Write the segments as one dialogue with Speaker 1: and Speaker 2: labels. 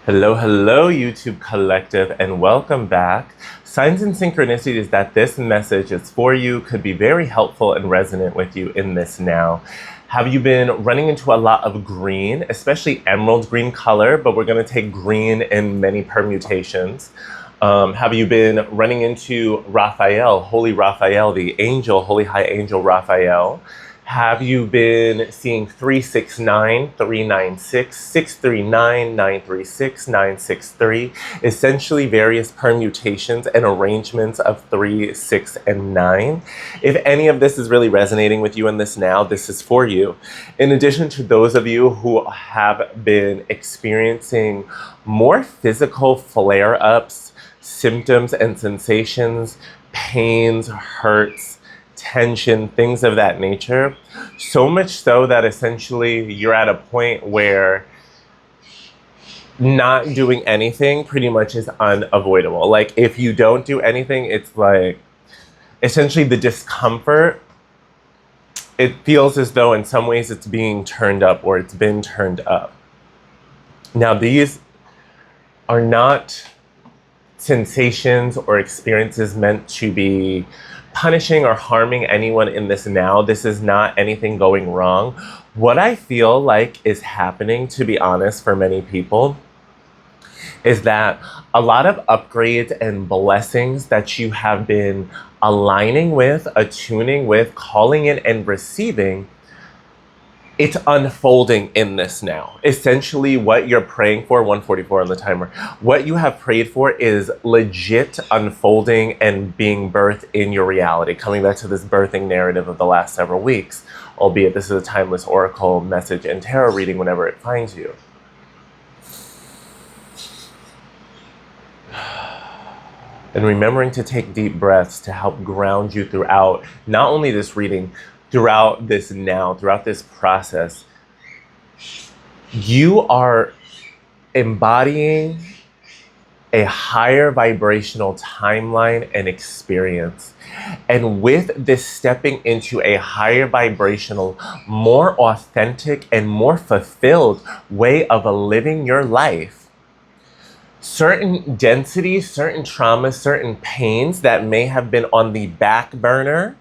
Speaker 1: Hello, hello, YouTube collective, and welcome back. Signs and synchronicities that this message is for you, could be very helpful and resonant with you in this now. Have you been running into a lot of green, especially emerald green color, but we're going to take green in many permutations? Have you been running into Raphael, Holy Raphael, the angel, Holy High Angel Raphael? Have you been seeing 369, 396, 639, 936, 963, essentially various permutations and arrangements of 3, 6, and 9? If any of this is really resonating with you in this now, this is for you. In addition to those of you who have been experiencing more physical flare-ups, symptoms and sensations, pains, hurts, tension, things of that nature, so much so that essentially you're at a point where not doing anything pretty much is unavoidable. Like if you don't do anything, it's like essentially the discomfort, it feels as though in some ways it's being turned up or it's been turned up. Now these are not sensations or experiences meant to be punishing or harming anyone in this now. This is not anything going wrong. What I feel like is happening, to be honest, for many people, is that a lot of upgrades and blessings that you have been aligning with, attuning with, calling in and receiving, it's unfolding in this now. Essentially what you're praying for, 144 on the timer, what you have prayed for is legit unfolding and being birthed in your reality. Coming back to this birthing narrative of the last several weeks, albeit this is a timeless oracle message and tarot reading whenever it finds you. And remembering to take deep breaths to help ground you throughout not only this reading, throughout this now, throughout this process. You are embodying a higher vibrational timeline and experience. And with this stepping into a higher vibrational, more authentic and more fulfilled way of living your life, certain densities, certain traumas, certain pains that may have been on the back burner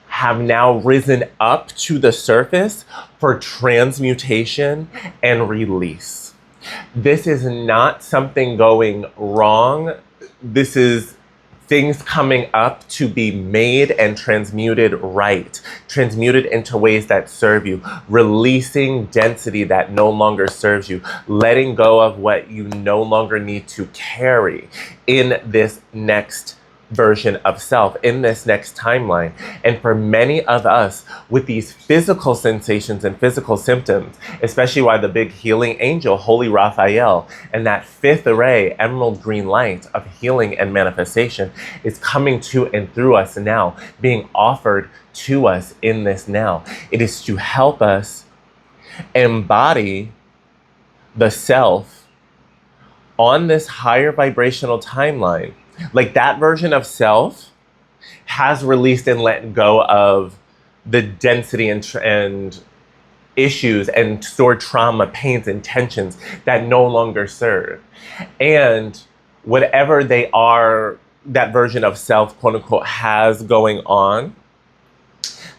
Speaker 1: have now risen up to the surface for transmutation and release. This is not something going wrong. This is things coming up to be made and transmuted right, transmuted into ways that serve you, releasing density that no longer serves you, letting go of what you no longer need to carry in this next version of self, in this next timeline. And for many of us with these physical sensations and physical symptoms, especially why the big healing angel, Holy Raphael, and that fifth array, emerald green light of healing and manifestation is coming to and through us now, being offered to us in this now. It is to help us embody the self on this higher vibrational timeline. Like that version of self has released and let go of the density and issues and stored trauma, pains, and tensions that no longer serve. And whatever they are, that version of self, quote unquote, has going on,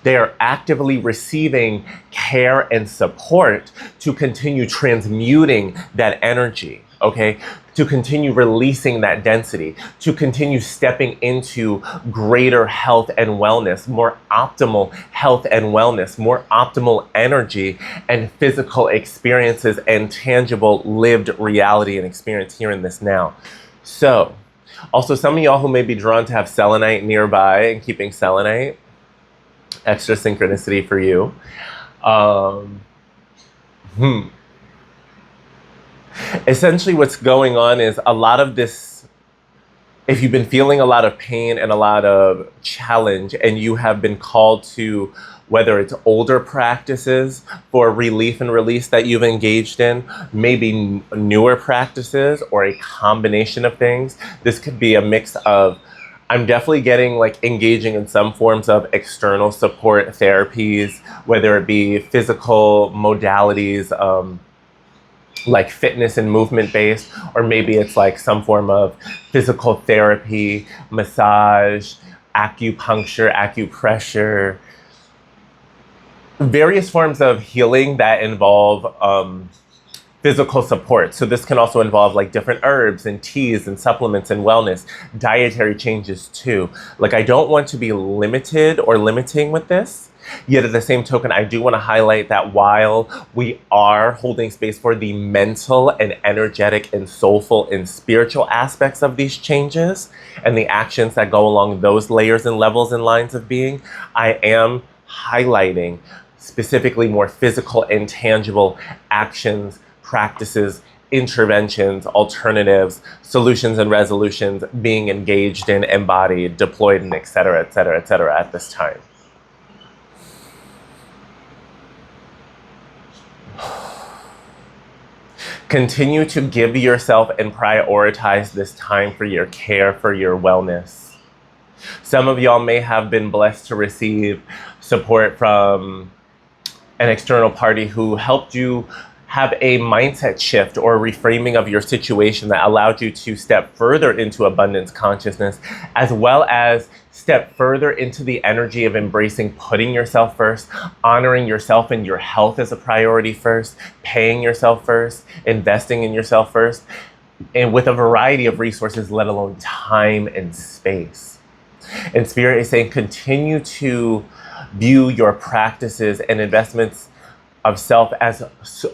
Speaker 1: they are actively receiving care and support to continue transmuting that energy, okay? To continue releasing that density, to continue stepping into greater health and wellness, more optimal health and wellness, more optimal energy and physical experiences and tangible lived reality and experience here in this now. So, also some of y'all who may be drawn to have selenite nearby and keeping selenite, extra synchronicity for you. Essentially what's going on is a lot of this, if you've been feeling a lot of pain and a lot of challenge and you have been called to, whether it's older practices for relief and release that you've engaged in, maybe newer practices or a combination of things. This could be a mix of, I'm definitely getting like engaging in some forms of external support therapies, whether it be physical modalities, like fitness and movement based, or maybe it's like some form of physical therapy, massage, acupuncture, acupressure, various forms of healing that involve physical support. So this can also involve like different herbs and teas and supplements and wellness, dietary changes too. Like I don't want to be limited or limiting with this. Yet at the same token, I do want to highlight that while we are holding space for the mental and energetic and soulful and spiritual aspects of these changes and the actions that go along those layers and levels and lines of being, I am highlighting specifically more physical and tangible actions, practices, interventions, alternatives, solutions and resolutions being engaged in, embodied, deployed, and et cetera, et cetera, et cetera at this time. Continue to give yourself and prioritize this time for your care, for your wellness. Some of y'all may have been blessed to receive support from an external party who helped you have a mindset shift or reframing of your situation that allowed you to step further into abundance consciousness, as well as step further into the energy of embracing putting yourself first, honoring yourself and your health as a priority first, paying yourself first, investing in yourself first, and with a variety of resources, let alone time and space. And Spirit is saying continue to view your practices and investments of self as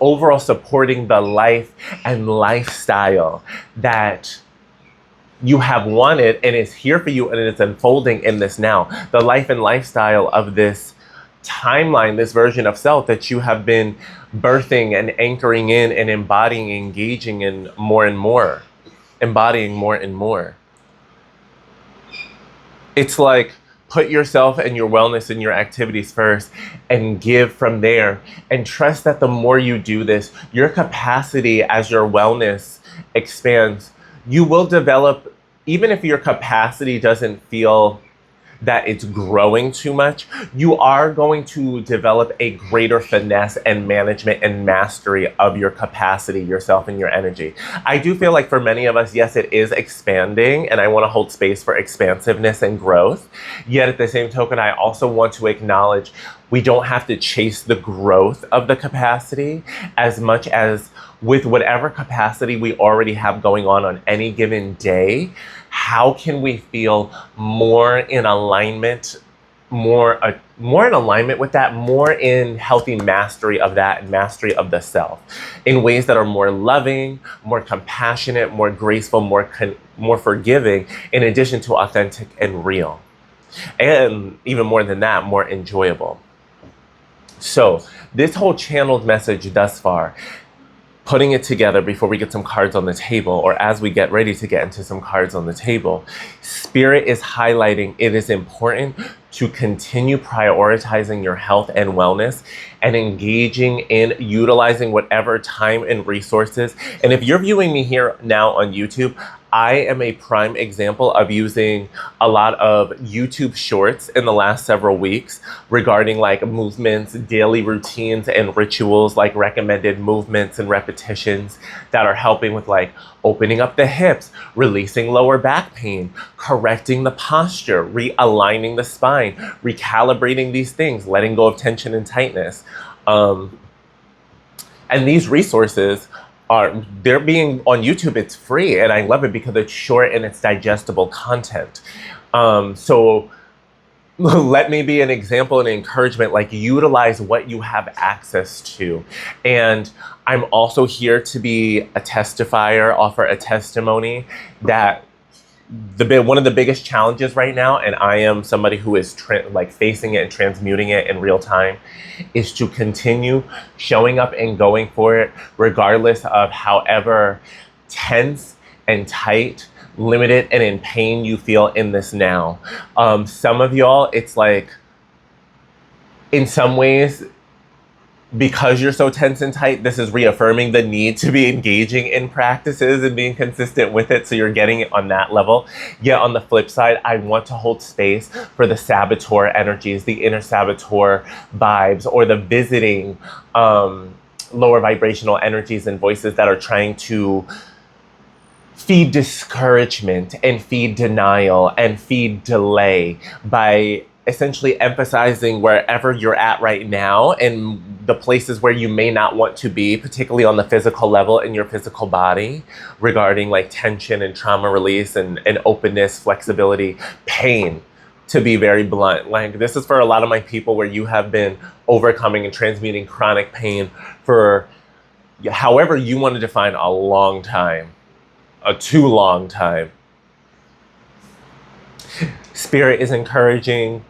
Speaker 1: overall supporting the life and lifestyle that you have wanted and is here for you and it's unfolding in this now. The life and lifestyle of this timeline, this version of self that you have been birthing and anchoring in and embodying, engaging in more and more, embodying more and more. It's like, put yourself and your wellness and your activities first and give from there. And trust that the more you do this, your capacity as your wellness expands, you will develop, even if your capacity doesn't feel that it's growing too much, you are going to develop a greater finesse and management and mastery of your capacity, yourself, and your energy. I do feel like for many of us, yes, it is expanding, and I want to hold space for expansiveness and growth. Yet at the same token, I also want to acknowledge we don't have to chase the growth of the capacity as much as with whatever capacity we already have going on any given day. How can we feel more in alignment, more in alignment with that, more in healthy mastery of that and mastery of the self in ways that are more loving, more compassionate, more graceful, more forgiving, in addition to authentic and real. And even more than that, more enjoyable. So this whole channeled message thus far, putting it together before we get some cards on the table, or as we get ready to get into some cards on the table, Spirit is highlighting it is important to continue prioritizing your health and wellness and engaging in utilizing whatever time and resources. And if you're viewing me here now on YouTube, I am a prime example of using a lot of YouTube shorts in the last several weeks regarding like movements, daily routines, and rituals, like recommended movements and repetitions that are helping with like opening up the hips, releasing lower back pain, correcting the posture, realigning the spine, recalibrating these things, letting go of tension and tightness. And these resources they're being on YouTube. It's free, and I love it because it's short and it's digestible content. So let me be an example and encouragement, like utilize what you have access to. And I'm also here to be a testifier, offer a testimony that one of the biggest challenges right now, and I am somebody who is facing it and transmuting it in real time, is to continue showing up and going for it, regardless of however tense and tight, limited, and in pain you feel in this now. Some of y'all, it's like, in some ways, because you're so tense and tight, this is reaffirming the need to be engaging in practices and being consistent with it, so you're getting it on that level. Yet on the flip side, I want to hold space for the saboteur energies, the inner saboteur vibes, or the visiting lower vibrational energies and voices that are trying to feed discouragement and feed denial and feed delay by essentially emphasizing wherever you're at right now and the places where you may not want to be, particularly on the physical level in your physical body, regarding like tension and trauma release and openness, flexibility, pain, to be very blunt. Like, this is for a lot of my people where you have been overcoming and transmuting chronic pain for however you want to define a long time. A too long time. Spirit is encouraging.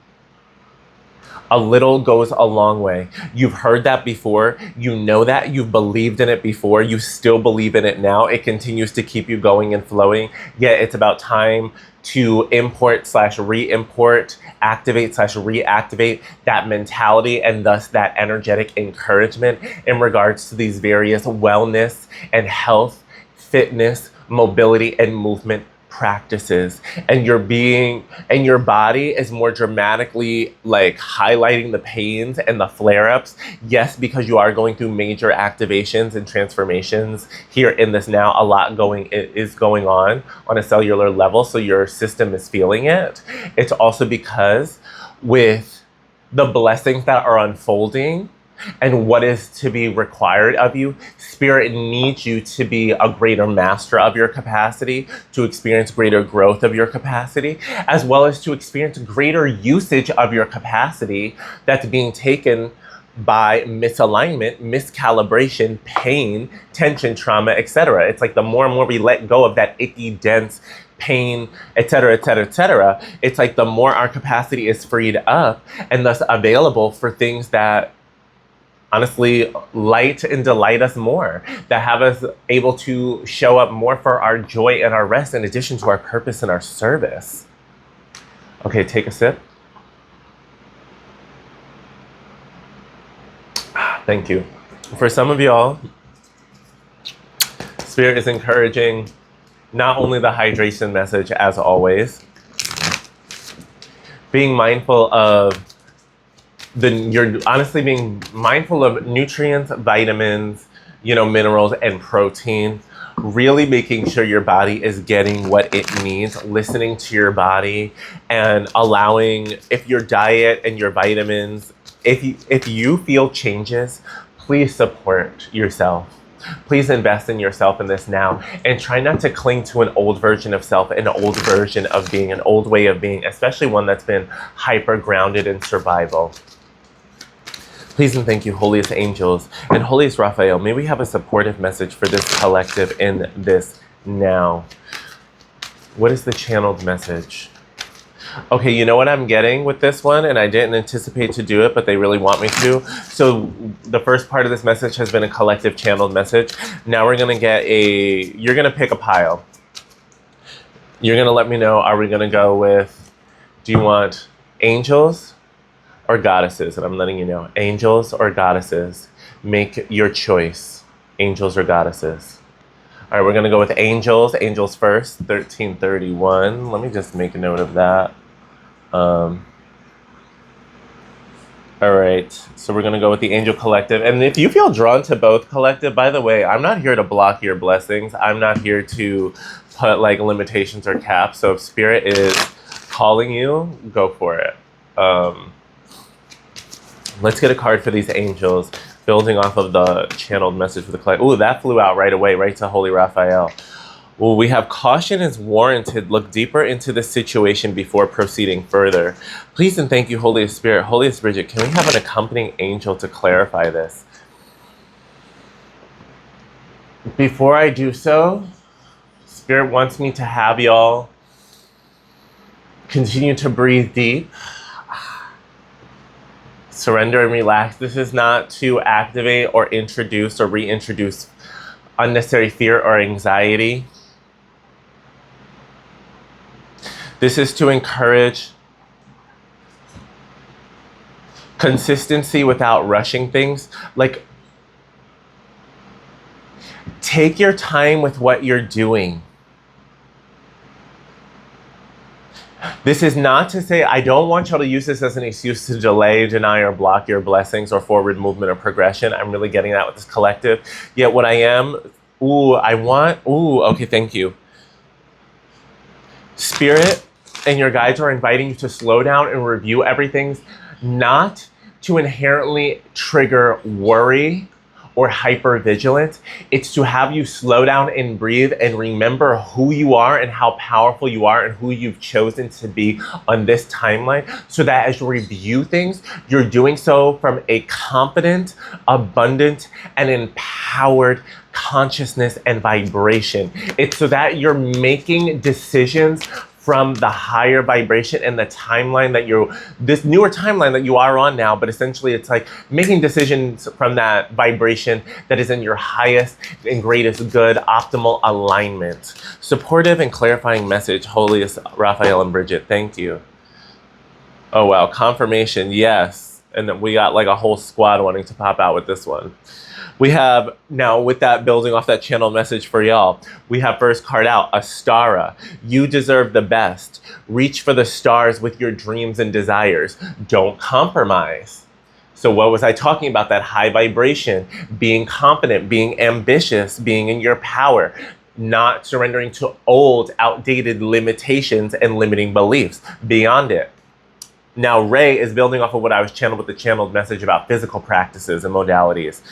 Speaker 1: A little goes a long way. You've heard that before. You know that. You've believed in it before. You still believe in it now. It continues to keep you going and flowing. Yet it's about time to import/re-import, activate/reactivate that mentality and thus that energetic encouragement in regards to these various wellness and health, fitness, mobility, and movement practices. And your body is more dramatically like highlighting the pains and the flare-ups. Yes, because you are going through major activations and transformations here in this now. A lot is going on a cellular level, so your system is feeling it. It's also because with the blessings that are unfolding and what is to be required of you, Spirit needs you to be a greater master of your capacity, to experience greater growth of your capacity, as well as to experience greater usage of your capacity that's being taken by misalignment, miscalibration, pain, tension, trauma, etc. It's like the more and more we let go of that icky, dense pain, etc., etc., etc., it's like the more our capacity is freed up and thus available for things that honestly light and delight us more, that have us able to show up more for our joy and our rest in addition to our purpose and our service. Okay, take a sip. Thank you. For some of y'all, Spirit is encouraging not only the hydration message as always, being mindful of you're honestly being mindful of nutrients, vitamins, minerals, and protein. Really making sure your body is getting what it needs, listening to your body, and allowing, if your diet and your vitamins, if you feel changes, please support yourself. Please invest in yourself in this now, and try not to cling to an old version of self, an old version of being, an old way of being, especially one that's been hyper grounded in survival. Please and thank you, holiest angels and holiest Raphael. May we have a supportive message for this collective in this now. What is the channeled message? Okay, you know what I'm getting with this one, and I didn't anticipate to do it, but they really want me to. So the first part of this message has been a collective channeled message. Now we're gonna get you're gonna pick a pile. You're gonna let me know, are we gonna go with, do you want angels or goddesses? And I'm letting you know, angels or goddesses. Make your choice, angels or goddesses. All right, we're gonna go with angels. Angels first, 1331. Let me just make a note of that. All right, so we're gonna go with the angel collective. And if you feel drawn to both collective, by the way, I'm not here to block your blessings. I'm not here to put like limitations or caps. So if Spirit is calling you, go for it. Let's get a card for these angels, building off of the channeled message for the collective. Ooh, that flew out right away, right to Holy Raphael. Well, we have caution is warranted. Look deeper into the situation before proceeding further. Please and thank you, Holy Spirit. Holiest Bridget, can we have an accompanying angel to clarify this? Before I do so, Spirit wants me to have y'all continue to breathe deep. Surrender and relax. This is not to activate or introduce or reintroduce unnecessary fear or anxiety. This is to encourage consistency without rushing things. Like, take your time with what you're doing. This is not to say I don't want y'all to use this as an excuse to delay, deny, or block your blessings or forward movement or progression. I'm really getting that with this collective. Yet what I am, okay, thank you. Spirit and your guides are inviting you to slow down and review everything, not to inherently trigger worry or hypervigilance. It's to have you slow down and breathe and remember who you are and how powerful you are and who you've chosen to be on this timeline, so that as you review things, you're doing so from a confident, abundant, and empowered consciousness and vibration. It's so that you're making decisions from the higher vibration and the timeline that this newer timeline that you are on now, but essentially it's like making decisions from that vibration that is in your highest and greatest good, optimal alignment. Supportive and clarifying message, holiest Raphael and Bridget, thank you. Oh wow, confirmation, yes. And then we got like a whole squad wanting to pop out with this one. We have, now with that building off that channel message for y'all, we have first card out, Astara. You deserve the best. Reach for the stars with your dreams and desires. Don't compromise. So what was I talking about? That high vibration, being confident, being ambitious, being in your power, not surrendering to old, outdated limitations and limiting beliefs. Beyond it. Now, Ray is building off of what I was channeled with the channeled message about physical practices and modalities.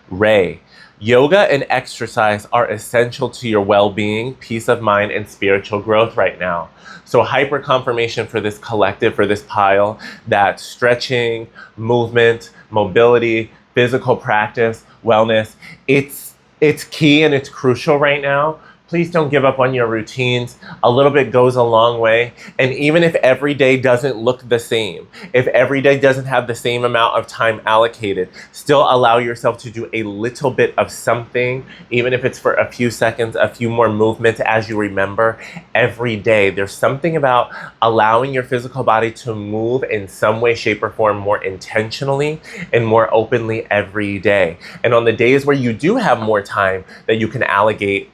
Speaker 1: Ray, yoga and exercise are essential to your well-being, peace of mind, and spiritual growth right now. So hyper confirmation for this collective, for this pile, that stretching, movement, mobility, physical practice, wellness, it's key and it's crucial right now. Please don't give up on your routines. A little bit goes a long way. And even if every day doesn't look the same, if every day doesn't have the same amount of time allocated, still allow yourself to do a little bit of something, even if it's for a few seconds, a few more movements as you remember every day. There's something about allowing your physical body to move in some way, shape, or form more intentionally and more openly every day. And on the days where you do have more time that you can allocate.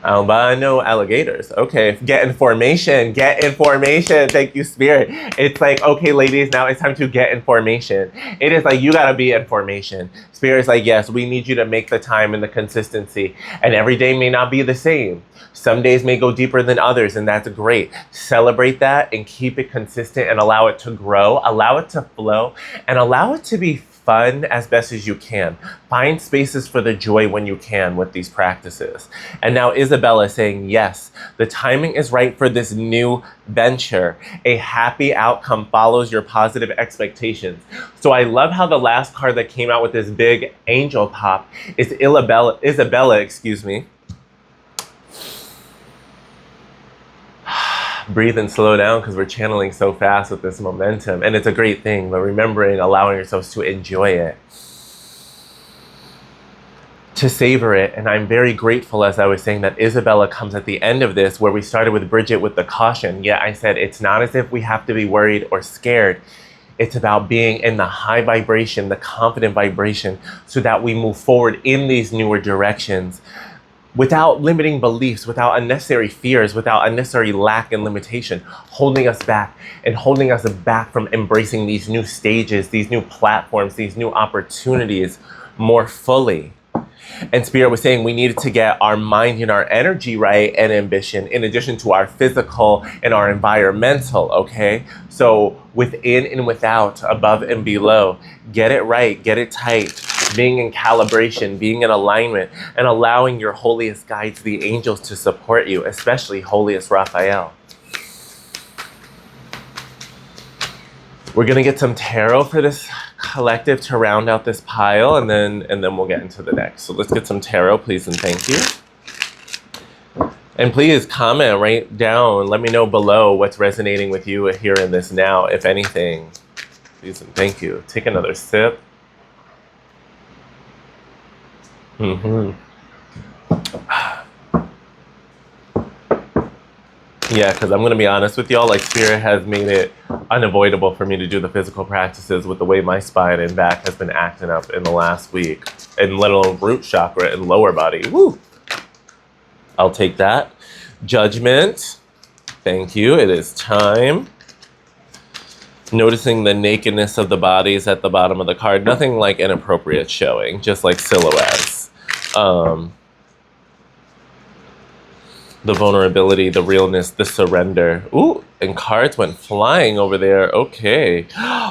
Speaker 1: Albino alligators. Okay, get information. Thank you, Spirit. It's like, okay, ladies, now it's time to get information. It is like, you gotta be information. Spirit's like, yes, we need you to make the time and the consistency. And every day may not be the same. Some days may go deeper than others, and that's great. Celebrate that and keep it consistent and allow it to grow, allow it to flow, and allow it to be fun as best as you can. Find spaces for the joy when you can with these practices. And now Isabella is saying, yes, the timing is right for this new venture. A happy outcome follows your positive expectations. So I love how the last card that came out with this big angel pop is Isabella, excuse me. Breathe and slow down, because we're channeling so fast with this momentum, and it's a great thing, but remembering, allowing yourselves to enjoy it, to savor it. And I'm very grateful, as I was saying, that Isabella comes at the end of this, where we started with Bridget with the caution. Yeah, I said it's not as if we have to be worried or scared. It's about being in the high vibration, the confident vibration, so that we move forward in these newer directions without limiting beliefs, without unnecessary fears, without unnecessary lack and limitation, holding us back from embracing these new stages, these new platforms, these new opportunities more fully. And Spirit was saying we needed to get our mind and our energy right and ambition, in addition to our physical and our environmental, okay? So within and without, above and below, get it right, get it tight, being in calibration, being in alignment, and allowing your holiest guides, the angels, to support you, especially holiest Raphael. We're gonna get some tarot for this collective to round out this pile, and then we'll get into the next. So let's get some tarot, please and thank you. And please comment right down. Let me know below what's resonating with you here in this now, if anything. Please and thank you. Take another sip. Yeah, because I'm going to be honest with y'all, like Spirit has made it unavoidable for me to do the physical practices with the way my spine and back has been acting up in the last week, and let alone root chakra and lower body. Woo! I'll take that. Judgment. Thank you. It is time. Noticing the nakedness of the bodies at the bottom of the card. Nothing like inappropriate showing, just like silhouettes. The vulnerability, the realness, the surrender. Ooh, and cards went flying over there. Okay.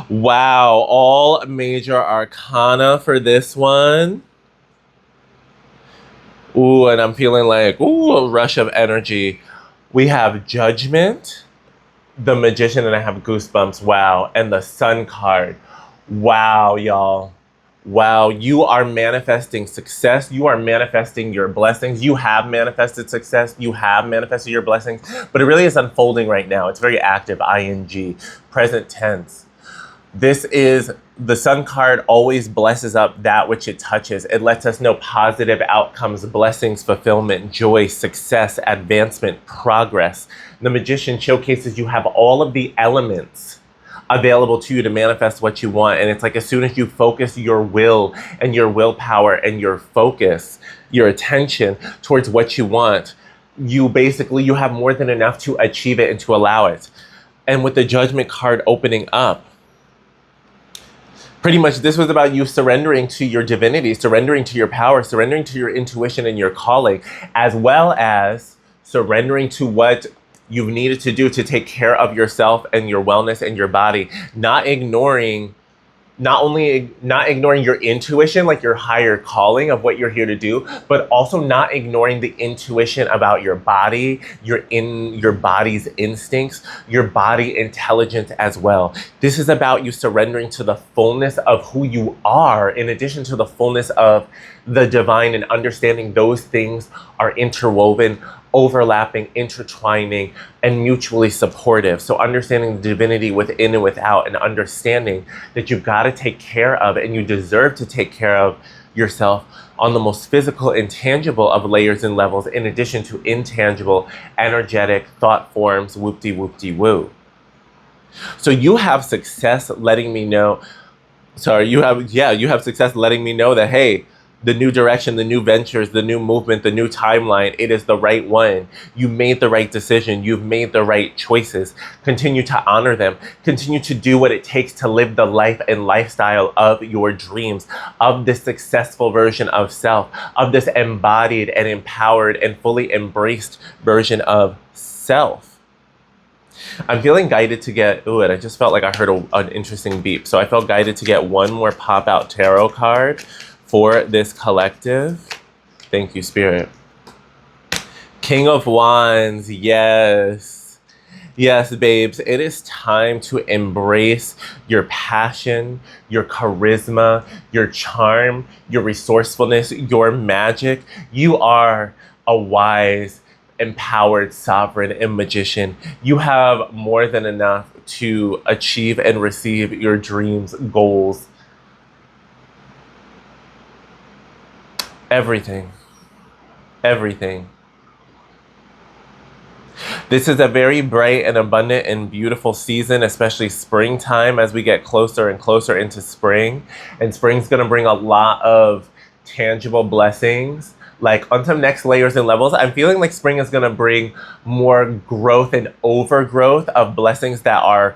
Speaker 1: Wow, all major arcana for this one. Ooh, and I'm feeling like, ooh, a rush of energy. We have Judgment, the Magician, and I have goosebumps. Wow. And the Sun card. Wow, y'all. Wow, you are manifesting success. You are manifesting your blessings. You have manifested success. You have manifested your blessings. But it really is unfolding right now. It's very active, ing, present tense. This is the Sun card always blesses up that which it touches. It lets us know positive outcomes, blessings, fulfillment, joy, success, advancement, progress. The Magician showcases you have all of the elements available to you to manifest what you want. And it's like as soon as you focus your will and your willpower and your focus, your attention towards what you want, you have more than enough to achieve it and to allow it. And with the Judgment card opening up, pretty much this was about you surrendering to your divinity, surrendering to your power, surrendering to your intuition and your calling, as well as surrendering to what you've needed to do to take care of yourself and your wellness and your body, not ignoring your intuition, like your higher calling of what you're here to do, but also not ignoring the intuition about your body, your body's instincts, your body intelligence as well. This is about you surrendering to the fullness of who you are, in addition to the fullness of the divine, and understanding those things are interwoven, overlapping, intertwining, and mutually supportive. So understanding the divinity within and without, and understanding that you've got to take care of and you deserve to take care of yourself on the most physical and tangible of layers and levels, in addition to intangible, energetic thought forms, whoop-de-whoop-de-woo. So you have success letting me know, you have success letting me know that, hey, the new direction, the new ventures, the new movement, the new timeline, it is the right one. You made the right decision. You've made the right choices. Continue to honor them. Continue to do what it takes to live the life and lifestyle of your dreams, of this successful version of self, of this embodied and empowered and fully embraced version of self. I'm feeling guided to get, and I just felt like I heard an interesting beep. So I felt guided to get one more pop-out tarot card for this collective. Thank you, Spirit. King of Wands, yes. Yes, babes, it is time to embrace your passion, your charisma, your charm, your resourcefulness, your magic. You are a wise, empowered sovereign and magician. You have more than enough to achieve and receive your dreams, goals, everything. This is a very bright and abundant and beautiful season, especially springtime, as we get closer and closer into spring. And spring's gonna bring a lot of tangible blessings. Like on some next layers and levels, I'm feeling like spring is gonna bring more growth and overgrowth of blessings that are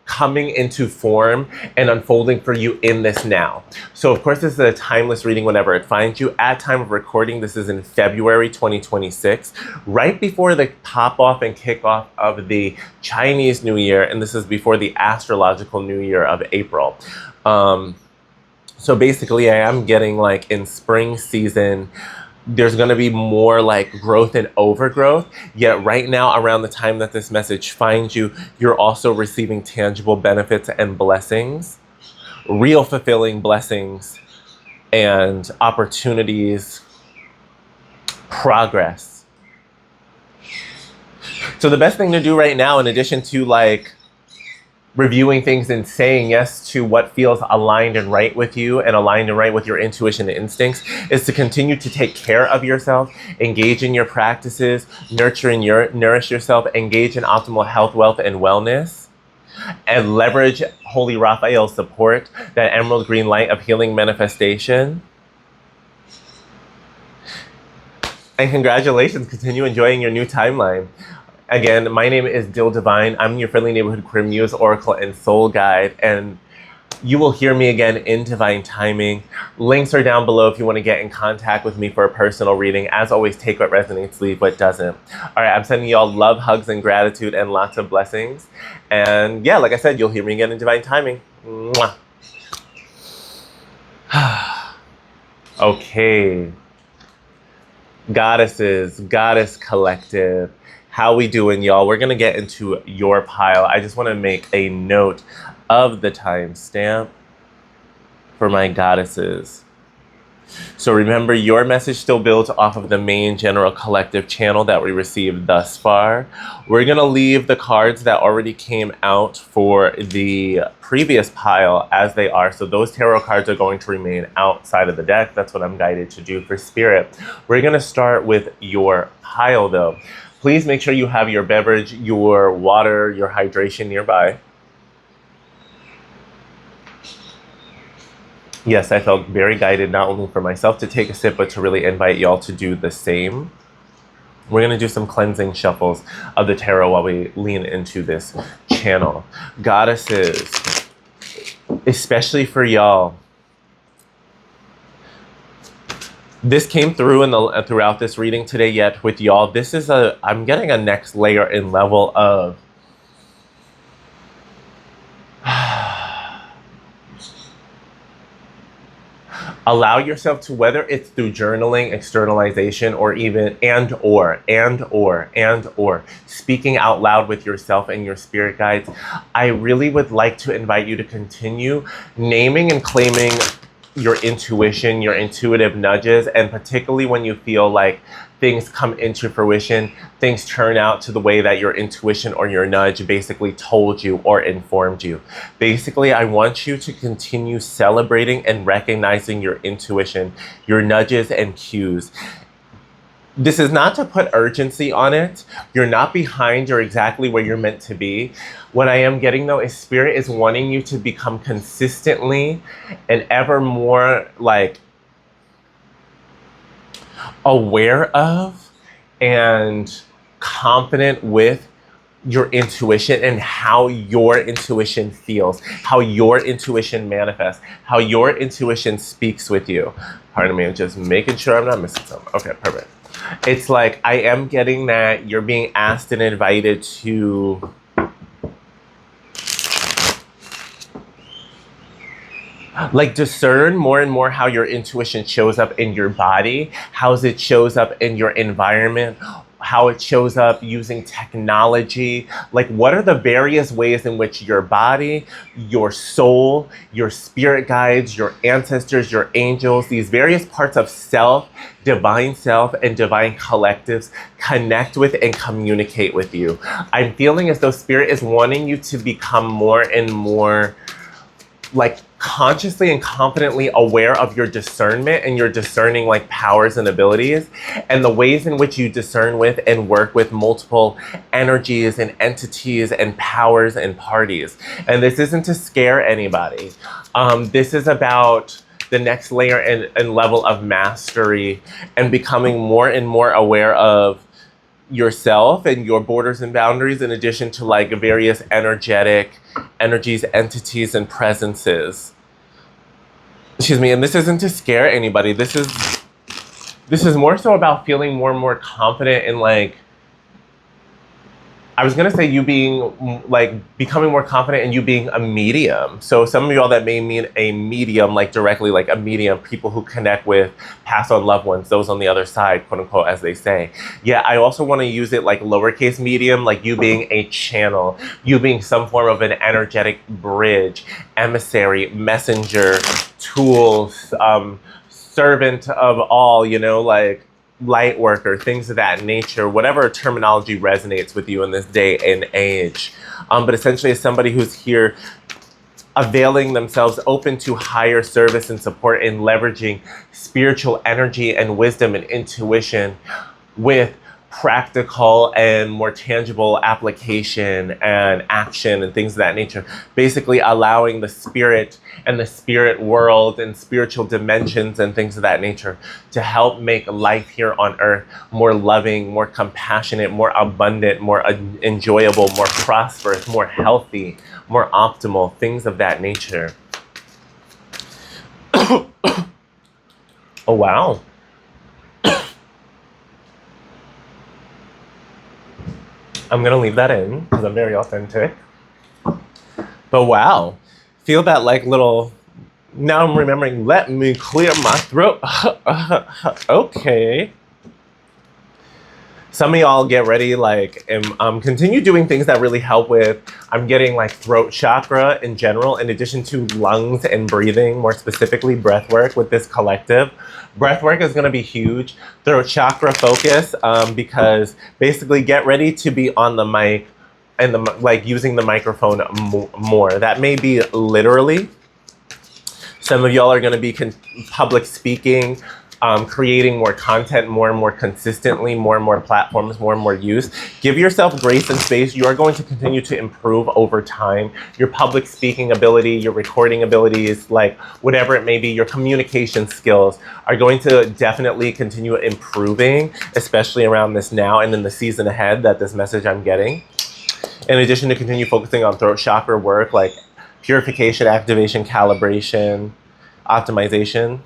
Speaker 1: coming into form and unfolding for you in this now. So of course, this is a timeless reading whenever it finds you. At time of recording, this is in February 2026, right before the pop off and kickoff of the Chinese New Year, and this is before the astrological New Year of April. So basically, I am getting like in spring season, there's going to be more like growth and overgrowth. Yet right now, around the time that this message finds you, you're also receiving tangible benefits and blessings, real fulfilling blessings and opportunities, progress. So the best thing to do right now, in addition to like reviewing things and saying yes to what feels aligned and right with you and aligned and right with your intuition and instincts, is to continue to take care of yourself, engage in your practices, nourish yourself, engage in optimal health, wealth, and wellness, and leverage Holy Raphael's support, that emerald green light of healing manifestation. And congratulations, continue enjoying your new timeline. Again, my name is Dil Divine. I'm your friendly neighborhood queer muse, oracle, and soul guide. And you will hear me again in divine timing. Links are down below if you want to get in contact with me for a personal reading. As always, take what resonates, leave what doesn't. All right, I'm sending you all love, hugs, and gratitude, and lots of blessings. And yeah, like I said, you'll hear me again in divine timing. Mwah. Okay. Goddesses, goddess collective, how we doing, y'all? We're gonna get into your pile. I just want to make a note of the timestamp for my goddesses. So remember, your message still builds off of the main general collective channel that we received thus far. We're gonna leave the cards that already came out for the previous pile as they are. So those tarot cards are going to remain outside of the deck. That's what I'm guided to do for spirit. We're gonna start with your pile though. Please make sure you have your beverage, your water, your hydration nearby. Yes, I felt very guided, not only for myself to take a sip, but to really invite y'all to do the same. We're gonna do some cleansing shuffles of the tarot while we lean into this channel. Goddesses, especially for y'all, this came through throughout this reading today yet with y'all. This is I'm getting a next layer and level of allow yourself to, whether it's through journaling, externalization, or even and or speaking out loud with yourself and your spirit guides. I really would like to invite you to continue naming and claiming your intuition, your intuitive nudges, and particularly when you feel like things come into fruition, things turn out to the way that your intuition or your nudge basically told you or informed you. Basically, I want you to continue celebrating and recognizing your intuition, your nudges and cues. This is not to put urgency on it. You're not behind, you're exactly where you're meant to be. What I am getting though is spirit is wanting you to become consistently and ever more like aware of and confident with your intuition and how your intuition feels, how your intuition manifests, how your intuition speaks with you. Pardon me, I'm just making sure I'm not missing something. Okay, perfect. It's like I am getting that you're being asked and invited to like discern more and more how your intuition shows up in your body, how it shows up in your environment, how it shows up using technology. Like, what are the various ways in which your body, your soul, your spirit guides, your ancestors, your angels, these various parts of self, and divine collectives connect with and communicate with you. I'm feeling as though spirit is wanting you to become more and more like consciously and confidently aware of your discernment and your discerning like powers and abilities and the ways in which you discern with and work with multiple energies and entities and powers and parties. And this isn't to scare anybody. This is about the next layer and level of mastery and becoming more and more aware of yourself and your borders and boundaries, in addition to like various energies, entities, and presences. Excuse me, and this isn't to scare anybody. This is more so about feeling more and more confident in like, I was gonna say you being like becoming more confident in you being a medium. So some of y'all that may mean a medium, like directly like a medium, people who connect with past on loved ones, those on the other side, quote unquote, as they say. Yeah, I also want to use it like lowercase medium, like you being a channel, you being some form of an energetic bridge, emissary, messenger, tool, servant of all, you know, like light worker, things of that nature, whatever terminology resonates with you in this day and age. But essentially as somebody who's here availing themselves, open to higher service and support in leveraging spiritual energy and wisdom and intuition with practical and more tangible application and action and things of that nature. Basically allowing the spirit and the spirit world and spiritual dimensions and things of that nature to help make life here on earth more loving, more compassionate, more abundant, more enjoyable, more prosperous, more healthy, more optimal, things of that nature. Oh, wow. I'm going to leave that in because I'm very authentic. But wow, feel that like little, now I'm remembering, let me clear my throat. Okay. Some of y'all get ready, like, and continue doing things that really help with, I'm getting like throat chakra in general, in addition to lungs and breathing, more specifically breath work with this collective. Breath work is going to be huge. Throat chakra focus, because basically get ready to be on the mic and like using the microphone more. That may be literally. Some of y'all are going to be public speaking, creating more content more and more consistently, more and more platforms, more and more use. Give yourself grace and space. You are going to continue to improve over time. Your public speaking ability, your recording abilities, like whatever it may be, your communication skills are going to definitely continue improving, especially around this now and in the season ahead that this message I'm getting. In addition to continue focusing on throat chakra work, like purification, activation, calibration, optimization.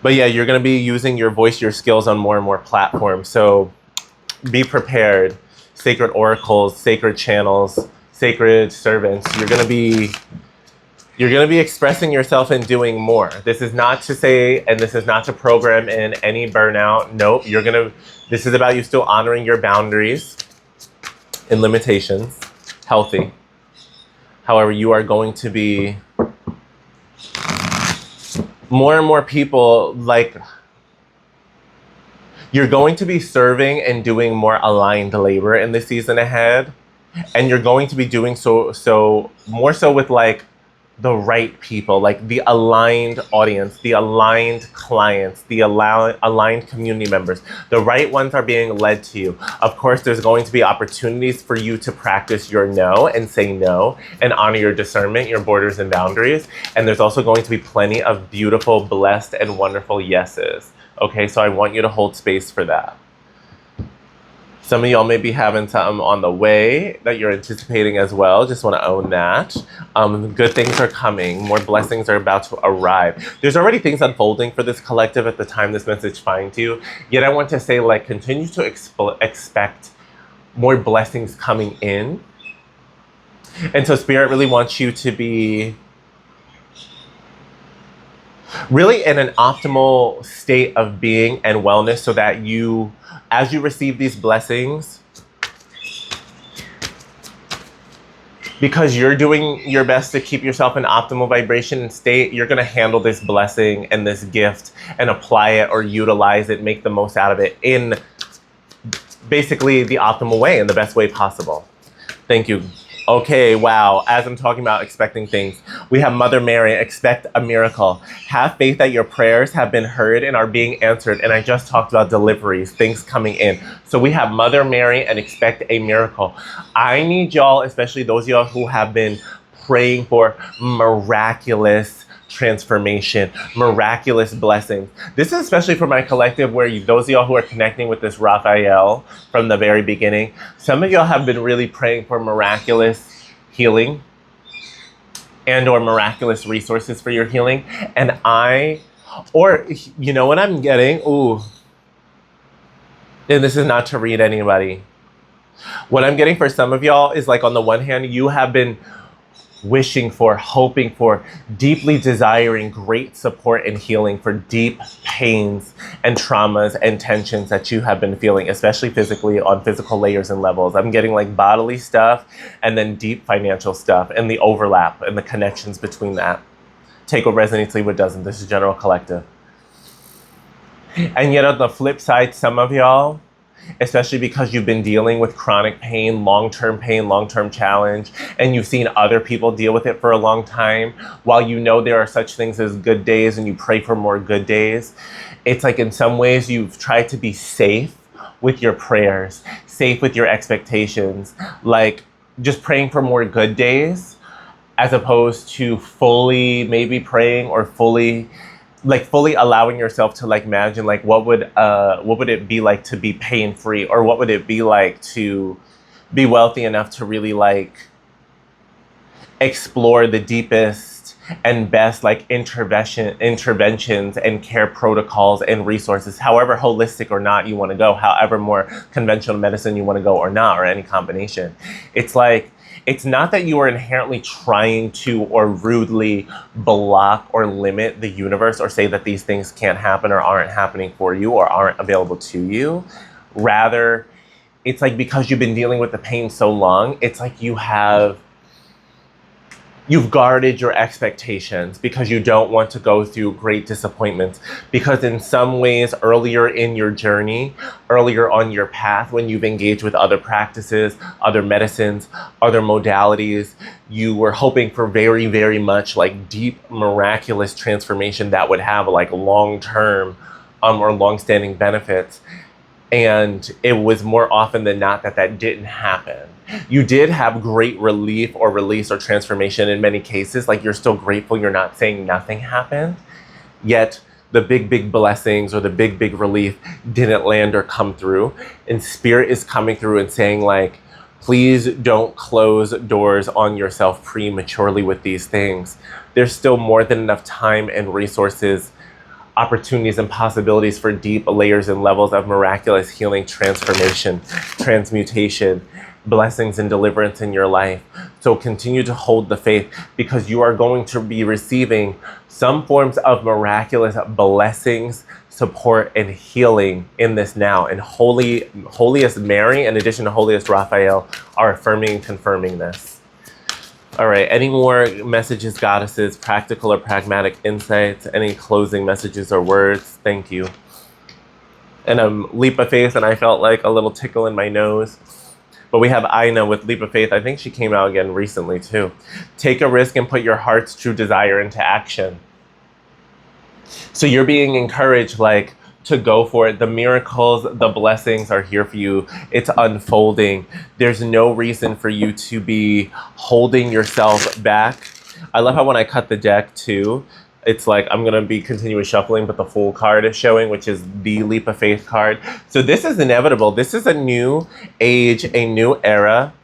Speaker 1: But yeah, you're going to be using your voice, your skills on more and more platforms. So be prepared. Sacred oracles, sacred channels, sacred servants. You're going to be expressing yourself and doing more. This is not to say, and this is not to program in any burnout. Nope. This is about you still honoring your boundaries and limitations. Healthy. However, you are going to be more and more people, like, you're going to be serving and doing more aligned labor in the season ahead. And you're going to be doing so more so with like the right people, like the aligned audience, the aligned clients, the aligned community members. The right ones are being led to you. Of course, there's going to be opportunities for you to practice your no and say no and honor your discernment, your borders and boundaries. And there's also going to be plenty of beautiful, blessed, and wonderful yeses. Okay, so I want you to hold space for that. Some of y'all may be having something on the way that you're anticipating as well. Just want to own that. Good things are coming. More blessings are about to arrive. There's already things unfolding for this collective at the time this message finds you. Yet I want to say, like, continue to expect more blessings coming in. And so Spirit really wants you to be really in an optimal state of being and wellness so that you, as you receive these blessings, because you're doing your best to keep yourself in optimal vibration and state, you're going to handle this blessing and this gift and apply it or utilize it, make the most out of it in basically the optimal way, in the best way possible. Thank you. Okay, wow. As I'm talking about expecting things, we have Mother Mary, expect a miracle. Have faith that your prayers have been heard and are being answered. And I just talked about deliveries, things coming in. So we have Mother Mary and expect a miracle. I need y'all, especially those of y'all who have been praying for miraculous transformation, miraculous blessings. This is especially for my collective where those of y'all who are connecting with this Raphael from the very beginning, some of y'all have been really praying for miraculous healing and or miraculous resources for your healing. And you know what I'm getting? Ooh. And this is not to read anybody. What I'm getting for some of y'all is, like, on the one hand, you have been wishing for, hoping for, deeply desiring great support and healing for deep pains and traumas and tensions that you have been feeling, especially physically, on physical layers and levels. I'm getting like bodily stuff and then deep financial stuff and the overlap and the connections between that. Take what resonates, leave what doesn't. This is general collective. And yet on the flip side, some of y'all, especially because you've been dealing with chronic pain, long-term challenge, and you've seen other people deal with it for a long time, while you know there are such things as good days and you pray for more good days, it's like in some ways you've tried to be safe with your prayers, safe with your expectations, like just praying for more good days as opposed to fully maybe praying or fully allowing yourself to like imagine like what would it be like to be pain free, or what would it be like to be wealthy enough to really like explore the deepest and best like interventions and care protocols and resources, however holistic or not you want to go, however more conventional medicine you want to go or not, or any combination. It's like, it's not that you are inherently trying to or rudely block or limit the universe or say that these things can't happen or aren't happening for you or aren't available to you. Rather, it's like because you've been dealing with the pain so long, it's like you've guarded your expectations because you don't want to go through great disappointments. Because in some ways, earlier in your journey, earlier on your path, when you've engaged with other practices, other medicines, other modalities, you were hoping for very, very much like deep, miraculous transformation that would have like long-term or long-standing benefits. And it was more often than not that didn't happen. You did have great relief or release or transformation in many cases. Like, you're still grateful. You're not saying nothing happened. Yet the big, big blessings or the big, big relief didn't land or come through. And Spirit is coming through and saying like, please don't close doors on yourself prematurely with these things. There's still more than enough time and resources, opportunities and possibilities for deep layers and levels of miraculous healing, transformation, transmutation, blessings and deliverance in your life. So continue to hold the faith, because you are going to be receiving some forms of miraculous blessings, support, and healing in this now. And holiest Mary, in addition to holiest Raphael, are affirming and confirming this. All right, any more messages, goddesses, practical or pragmatic insights, any closing messages or words? Thank you. And leap of faith, and I felt like a little tickle in my nose. But we have Aina with leap of faith. I think she came out again recently too. Take a risk and put your heart's true desire into action. So you're being encouraged like to go for it. The miracles, the blessings are here for you. It's unfolding. There's no reason for you to be holding yourself back. I love how when I cut the deck too, it's like I'm going to be continuing shuffling, but the full card is showing, which is the Leap of Faith card. So this is inevitable. This is a new age, a new era,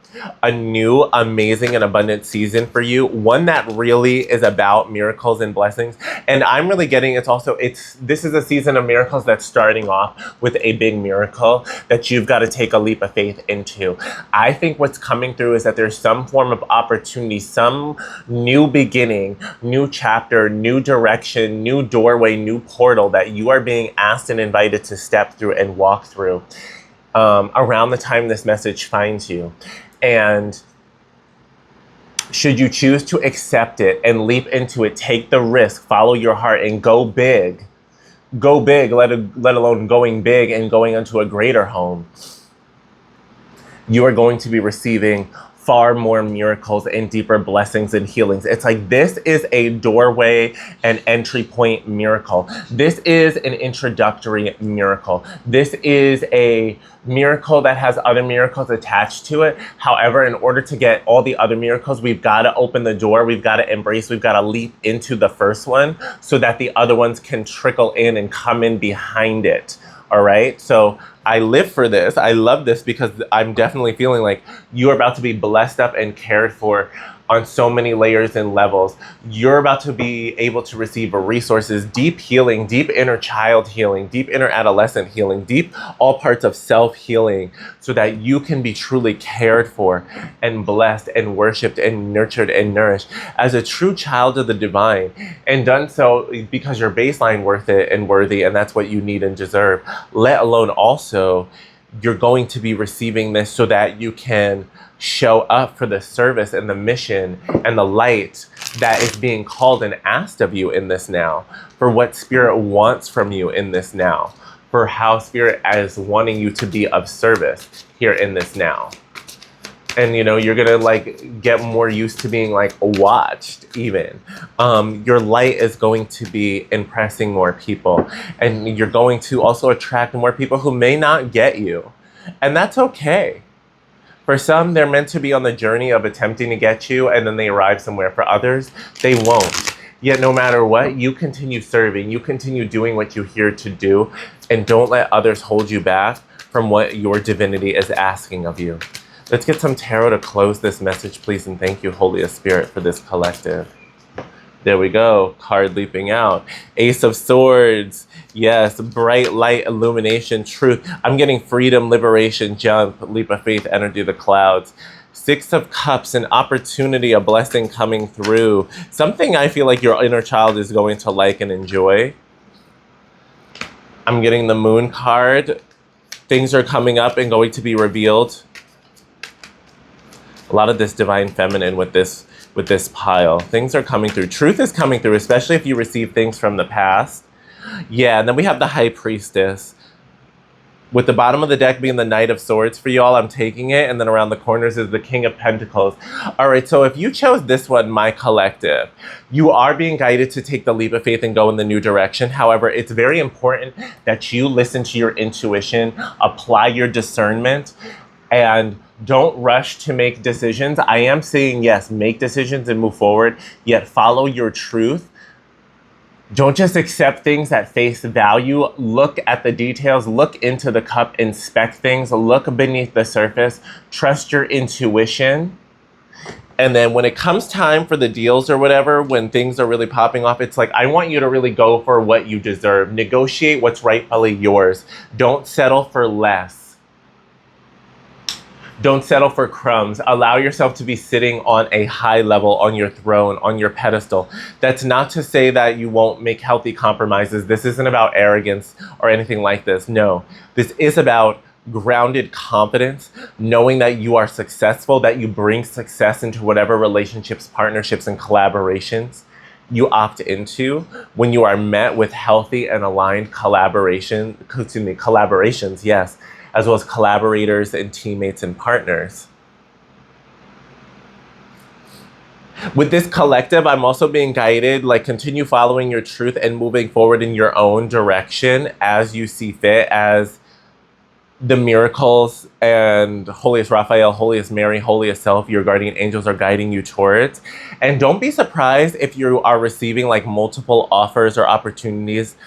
Speaker 1: a new amazing and abundant season for you. One that really is about miracles and blessings. And I'm really getting this is a season of miracles that's starting off with a big miracle that you've got to take a leap of faith into. I think what's coming through is that there's some form of opportunity, some new beginning, new chapter, new direction, new doorway, new portal that you are being asked and invited to step through and walk through around the time this message finds you. And should you choose to accept it and leap into it, take the risk, follow your heart, and go big, let alone going big and going into a greater home, you are going to be receiving far more miracles and deeper blessings and healings. It's like this is a doorway and entry point miracle. This is an introductory miracle. This is a miracle that has other miracles attached to it. However, in order to get all the other miracles, we've got to open the door, we've got to embrace, we've got to leap into the first one so that the other ones can trickle in and come in behind it. All right. So I live for this. I love this because I'm definitely feeling like you're about to be blessed up and cared for on so many layers and levels. You're about to be able to receive resources, deep healing, deep inner child healing, deep inner adolescent healing, deep all parts of self-healing, so that you can be truly cared for and blessed and worshiped and nurtured and nourished as a true child of the divine, and done so because you're baseline worth it and worthy, and that's what you need and deserve. Let alone also you're going to be receiving this so that you can show up for the service and the mission and the light that is being called and asked of you in this now, for what Spirit wants from you in this now, for how Spirit is wanting you to be of service here in this now. And you're gonna like get more used to being like watched even. Your light is going to be impressing more people, and you're going to also attract more people who may not get you, and that's okay. For some, they're meant to be on the journey of attempting to get you, and then they arrive somewhere. For others, they won't. Yet no matter what, you continue serving, you continue doing what you're here to do, and don't let others hold you back from what your divinity is asking of you. Let's get some tarot to close this message, please, and thank you, Holy Spirit, for this collective. There we go, card leaping out. Ace of Swords, yes, bright light, illumination, truth. I'm getting freedom, liberation, jump, leap of faith, energy of the clouds. Six of Cups, an opportunity, a blessing coming through. Something I feel like your inner child is going to like and enjoy. I'm getting the Moon card. Things are coming up and going to be revealed. A lot of this divine feminine with this pile. Things are coming through. Truth is coming through, especially if you receive things from the past. Yeah, and then we have the High Priestess. With the bottom of the deck being the Knight of Swords for y'all, I'm taking it. And then around the corners is the King of Pentacles. All right, so if you chose this one, my collective, you are being guided to take the leap of faith and go in the new direction. However, it's very important that you listen to your intuition, apply your discernment, and don't rush to make decisions. I am saying, yes, make decisions and move forward, yet follow your truth. Don't just accept things at face value. Look at the details, look into the cup, inspect things, look beneath the surface, trust your intuition. And then when it comes time for the deals or whatever, when things are really popping off, it's like, I want you to really go for what you deserve. Negotiate what's rightfully yours. Don't settle for less. Don't settle for crumbs. Allow yourself to be sitting on a high level, on your throne, on your pedestal. That's not to say that you won't make healthy compromises. This isn't about arrogance or anything like this. No, this is about grounded confidence, knowing that you are successful, that you bring success into whatever relationships, partnerships, and collaborations you opt into when you are met with healthy and aligned collaborations, yes, as well as collaborators and teammates and partners. With this collective, I'm also being guided, like continue following your truth and moving forward in your own direction as you see fit, as the miracles and holiest Raphael, holiest Mary, holiest self, your guardian angels are guiding you towards. And don't be surprised if you are receiving like multiple offers or opportunities,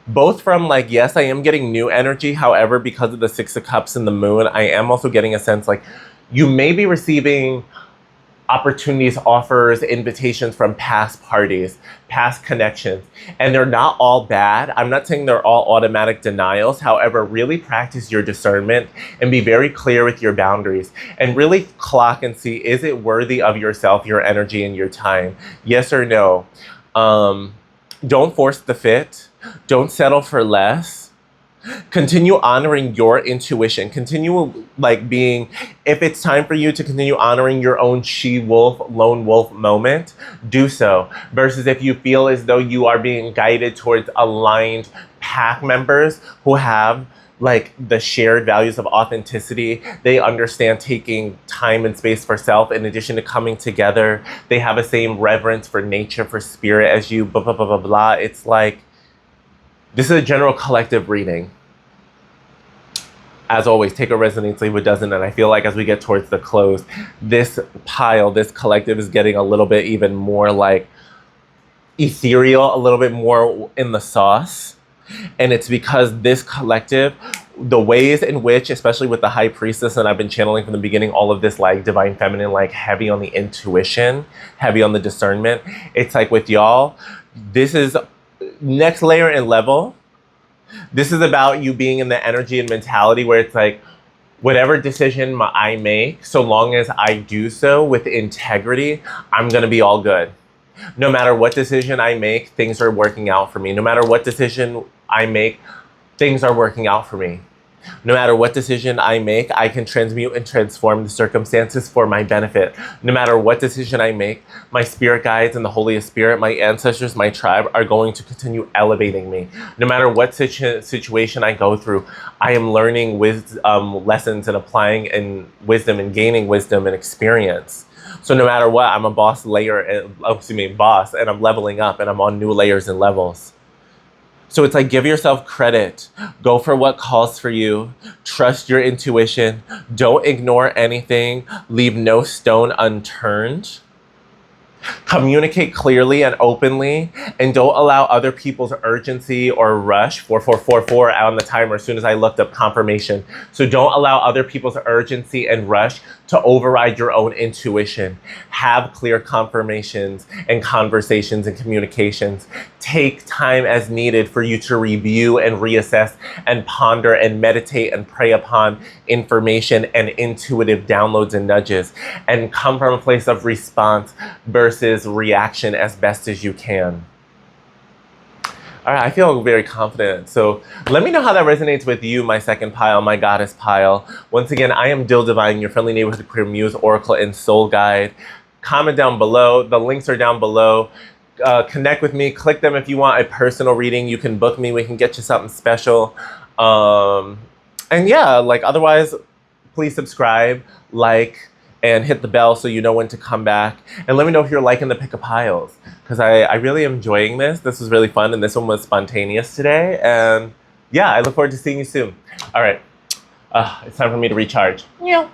Speaker 1: both from like, yes, I am getting new energy. However, because of the Six of Cups and the Moon, I am also getting a sense like you may be receiving opportunities, offers, invitations from past parties, past connections. And they're not all bad. I'm not saying they're all automatic denials. However, really practice your discernment and be very clear with your boundaries and really clock and see, is it worthy of yourself, your energy, and your time? Yes or no? Don't force the fit. Don't settle for less. Continue honoring your intuition. Continue like being, if it's time for you to continue honoring your own she-wolf, lone wolf moment, do so. Versus if you feel as though you are being guided towards aligned pack members who have like the shared values of authenticity. They understand taking time and space for self in addition to coming together. They have the same reverence for nature, for spirit as you, blah, blah, blah, blah, blah. It's like, this is a general collective reading. As always, take what resonates, leave what doesn't. And I feel like as we get towards the close, this pile, this collective is getting a little bit even more like ethereal, a little bit more in the sauce. And it's because this collective, the ways in which, especially with the High Priestess, and I've been channeling from the beginning, all of this like divine feminine, like heavy on the intuition, heavy on the discernment. It's like with y'all, this is next layer and level. This is about you being in the energy and mentality where it's like, whatever decision I make, so long as I do so with integrity, I'm going to be all good. No matter what decision I make, things are working out for me. No matter what decision I make, things are working out for me. No matter what decision I make, I can transmute and transform the circumstances for my benefit. No matter what decision I make, my spirit guides and the Holy Spirit, my ancestors, my tribe are going to continue elevating me. No matter what situation I go through, I am learning lessons and applying and wisdom and gaining wisdom and experience. So no matter what, I'm a boss, and I'm leveling up and I'm on new layers and levels. So it's like, give yourself credit. Go for what calls for you. Trust your intuition. Don't ignore anything. Leave no stone unturned. Communicate clearly and openly, and don't allow other people's urgency or rush. 4444 out on the timer as soon as I looked up confirmation. So don't allow other people's urgency and rush to override your own intuition. Have clear confirmations and conversations and communications. Take time as needed for you to review and reassess and ponder and meditate and pray upon information and intuitive downloads and nudges, and come from a place of response versus reaction as best as you can. All right, I feel very confident. So let me know how that resonates with you, my second pile, my goddess pile. Once again, I am Dil Divine, your friendly neighborhood queer muse, oracle, and soul guide. Comment down below. The links are down below. Connect with me. Click them if you want a personal reading. You can book me. We can get you something special. And yeah, like otherwise, please subscribe, like, and hit the bell so you know when to come back. And let me know if you're liking the pick of piles, because I really am enjoying this. This was really fun, and this one was spontaneous today. And yeah, I look forward to seeing you soon. All right, it's time for me to recharge. Yeah.